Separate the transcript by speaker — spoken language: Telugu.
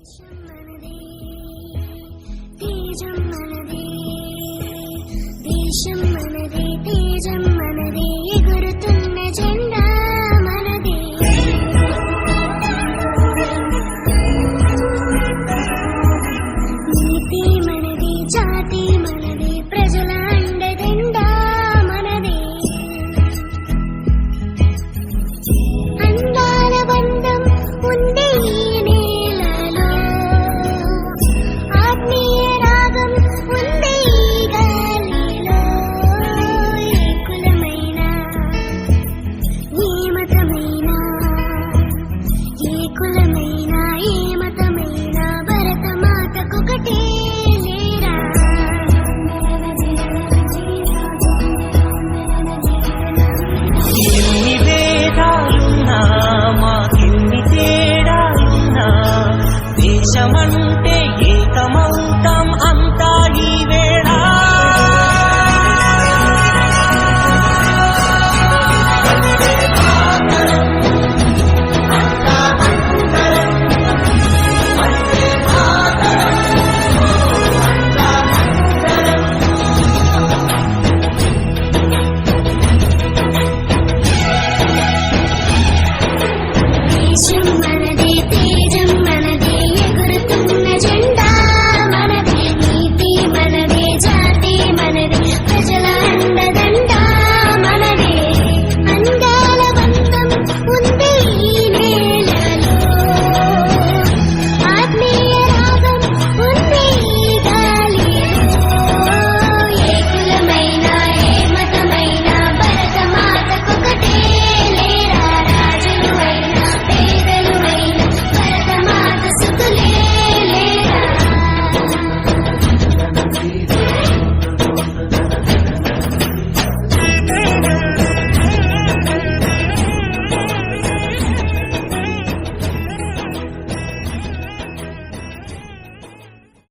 Speaker 1: దేశం మనదే తేజం మనదే ఎగురుతున్న జెండా మనదే నీతి మనదే జాతి మనదే ప్రజల అండదండా మనదే అందాల బంధం ఉండే ఈ నేలలో ఆత్మీయ రాగం ఉండే ఈ గాలిలో ఏ కులమైనా ఏ మతమైనా ఏ కులమైనా ఏ మతమైనా భరత మాతకొకటే లేరా
Speaker 2: ఎన్ని భేదాలున్నా మాకెన్ని తేడాలున్నా దేశమంటే